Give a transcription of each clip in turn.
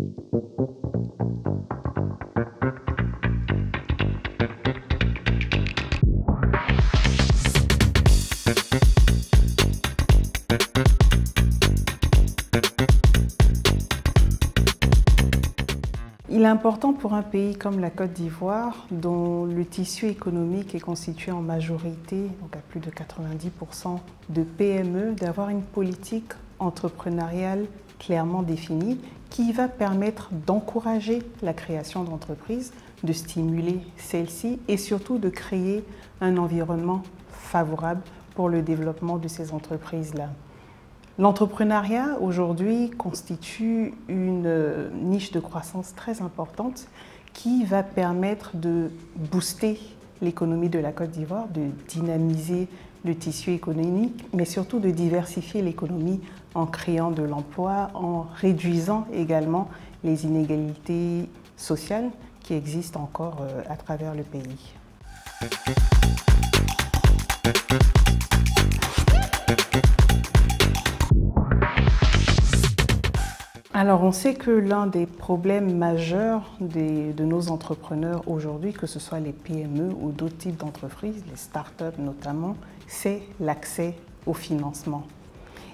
Il est important pour un pays comme la Côte d'Ivoire, dont le tissu économique est constitué en majorité, donc à plus de 90% de PME, d'avoir une politique entrepreneuriale clairement définie qui va permettre d'encourager la création d'entreprises, de stimuler celles-ci et surtout de créer un environnement favorable pour le développement de ces entreprises-là. L'entrepreneuriat aujourd'hui constitue une niche de croissance très importante qui va permettre de booster l'économie de la Côte d'Ivoire, de dynamiser le tissu économique, mais surtout de diversifier l'économie en créant de l'emploi, en réduisant également les inégalités sociales qui existent encore à travers le pays. Alors, on sait que l'un des problèmes majeurs de nos entrepreneurs aujourd'hui, que ce soit les PME ou d'autres types d'entreprises, les startups notamment, c'est l'accès au financement.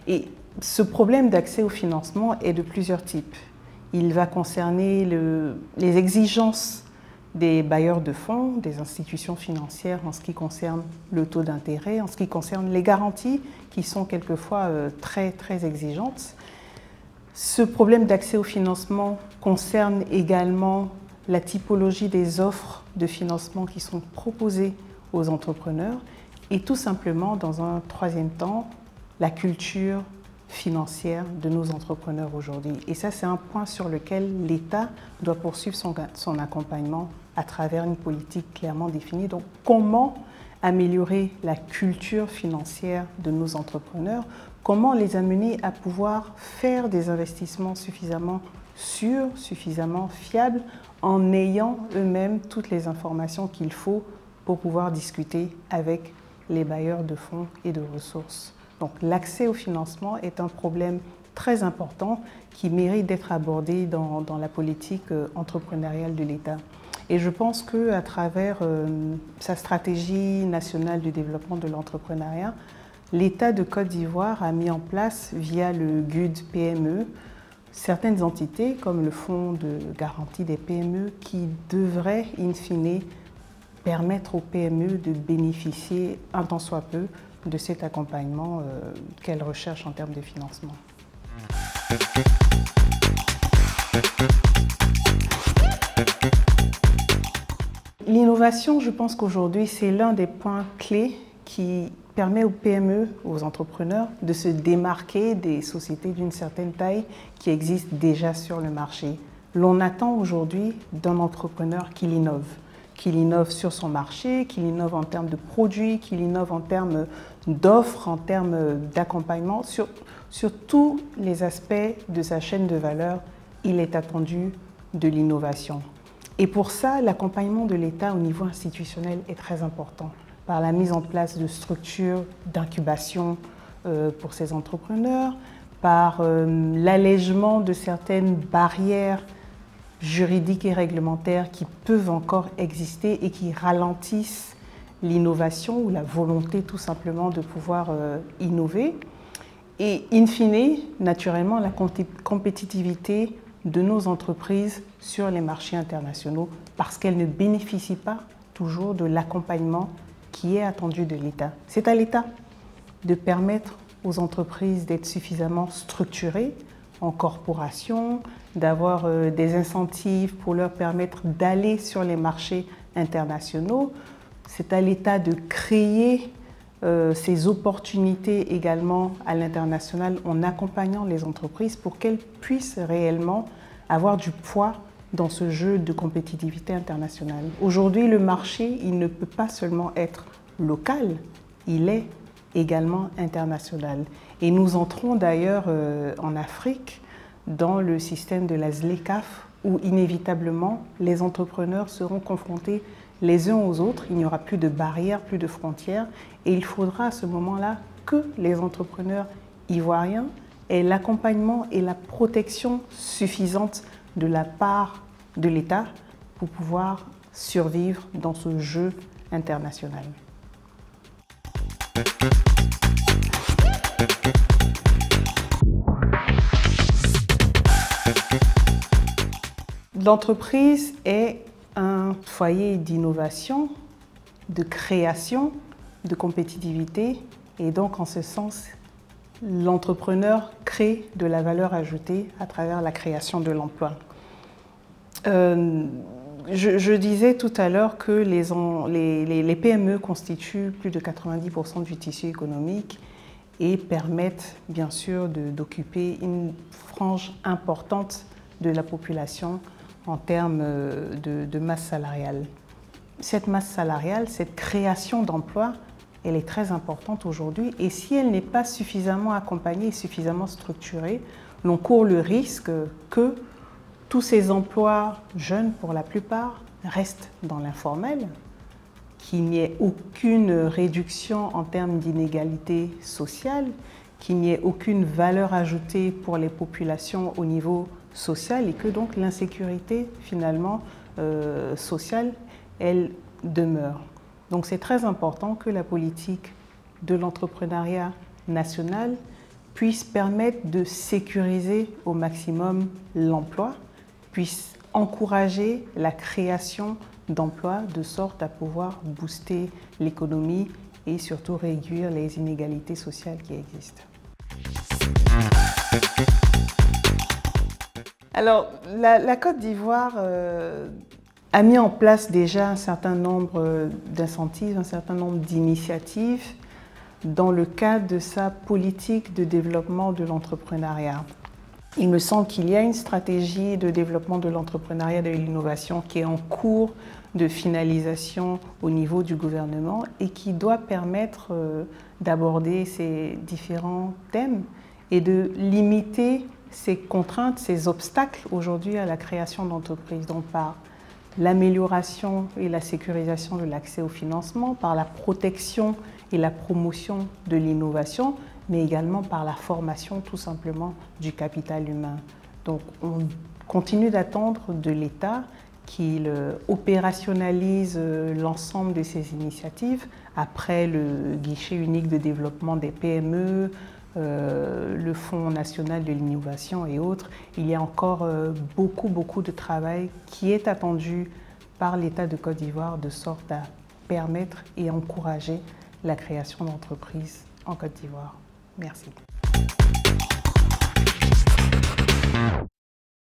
Et ce problème d'accès au financement est de plusieurs types. Il va concerner les exigences des bailleurs de fonds, des institutions financières en ce qui concerne le taux d'intérêt, en ce qui concerne les garanties qui sont quelquefois très exigeantes. Ce problème d'accès au financement concerne également la typologie des offres de financement qui sont proposées aux entrepreneurs et tout simplement, dans un troisième temps, la culture financière de nos entrepreneurs aujourd'hui. Et ça, c'est un point sur lequel l'État doit poursuivre son accompagnement à travers une politique clairement définie. Donc, comment améliorer la culture financière de nos entrepreneurs? Comment les amener à pouvoir faire des investissements suffisamment sûrs, suffisamment fiables, en ayant eux-mêmes toutes les informations qu'il faut pour pouvoir discuter avec les bailleurs de fonds et de ressources. Donc l'accès au financement est un problème très important qui mérite d'être abordé dans la politique entrepreneuriale de l'État. Et je pense qu'à travers sa stratégie nationale de développement de l'entrepreneuriat, l'État de Côte d'Ivoire a mis en place, via le GUD PME, certaines entités comme le Fonds de garantie des PME qui devraient, in fine, permettre aux PME de bénéficier un tant soit peu de cet accompagnement qu'elles recherchent en termes de financement. L'innovation, je pense qu'aujourd'hui, c'est l'un des points clés qui permet aux PME, aux entrepreneurs, de se démarquer des sociétés d'une certaine taille qui existent déjà sur le marché. L'on attend aujourd'hui d'un entrepreneur qu'il innove sur son marché, qu'il innove en termes de produits, qu'il innove en termes d'offres, en termes d'accompagnement. Sur tous les aspects de sa chaîne de valeur, il est attendu de l'innovation. Et pour ça, l'accompagnement de l'État au niveau institutionnel est très important, par la mise en place de structures d'incubation pour ces entrepreneurs, par l'allègement de certaines barrières juridiques et réglementaires qui peuvent encore exister et qui ralentissent l'innovation ou la volonté tout simplement de pouvoir innover. Et in fine, naturellement, la compétitivité de nos entreprises sur les marchés internationaux parce qu'elles ne bénéficient pas toujours de l'accompagnement qui est attendu de l'État. C'est à l'État de permettre aux entreprises d'être suffisamment structurées en corporation, d'avoir des incentives pour leur permettre d'aller sur les marchés internationaux. C'est à l'État de créer ces opportunités également à l'international en accompagnant les entreprises pour qu'elles puissent réellement avoir du poids dans ce jeu de compétitivité internationale. Aujourd'hui, le marché, il ne peut pas seulement être local, il est également international. Et nous entrons d'ailleurs en Afrique dans le système de la ZLECAf où inévitablement les entrepreneurs seront confrontés les uns aux autres, il n'y aura plus de barrières, plus de frontières et il faudra à ce moment-là que les entrepreneurs ivoiriens aient l'accompagnement et la protection suffisante de la part de l'État pour pouvoir survivre dans ce jeu international. L'entreprise est un foyer d'innovation, de création, de compétitivité et donc en ce sens, l'entrepreneur crée de la valeur ajoutée à travers la création de l'emploi. Je disais tout à l'heure que les PME constituent plus de 90% du tissu économique et permettent bien sûr d'occuper une frange importante de la population en termes de masse salariale. Cette masse salariale, cette création d'emplois, elle est très importante aujourd'hui et si elle n'est pas suffisamment accompagnée et suffisamment structurée, l'on court le risque que tous ces emplois jeunes, pour la plupart, restent dans l'informel, qu'il n'y ait aucune réduction en termes d'inégalité sociale, qu'il n'y ait aucune valeur ajoutée pour les populations au niveau social et que donc l'insécurité finalement sociale, elle demeure. Donc c'est très important que la politique de l'entrepreneuriat national puisse permettre de sécuriser au maximum l'emploi, puisse encourager la création d'emplois de sorte à pouvoir booster l'économie et surtout réduire les inégalités sociales qui existent. Alors, la Côte d'Ivoire a mis en place déjà un certain nombre d'incentives, un certain nombre d'initiatives dans le cadre de sa politique de développement de l'entrepreneuriat. Il me semble qu'il y a une stratégie de développement de l'entrepreneuriat et de l'innovation qui est en cours de finalisation au niveau du gouvernement et qui doit permettre d'aborder ces différents thèmes et de limiter ces contraintes, ces obstacles aujourd'hui à la création d'entreprises, donc par l'amélioration et la sécurisation de l'accès au financement, par la protection et la promotion de l'innovation, mais également par la formation tout simplement du capital humain. Donc on continue d'attendre de l'État qu'il opérationnalise l'ensemble de ces initiatives après le guichet unique de développement des PME, le Fonds national de l'innovation et autres. Il y a encore beaucoup de travail qui est attendu par l'État de Côte d'Ivoire de sorte à permettre et encourager la création d'entreprises en Côte d'Ivoire. Merci.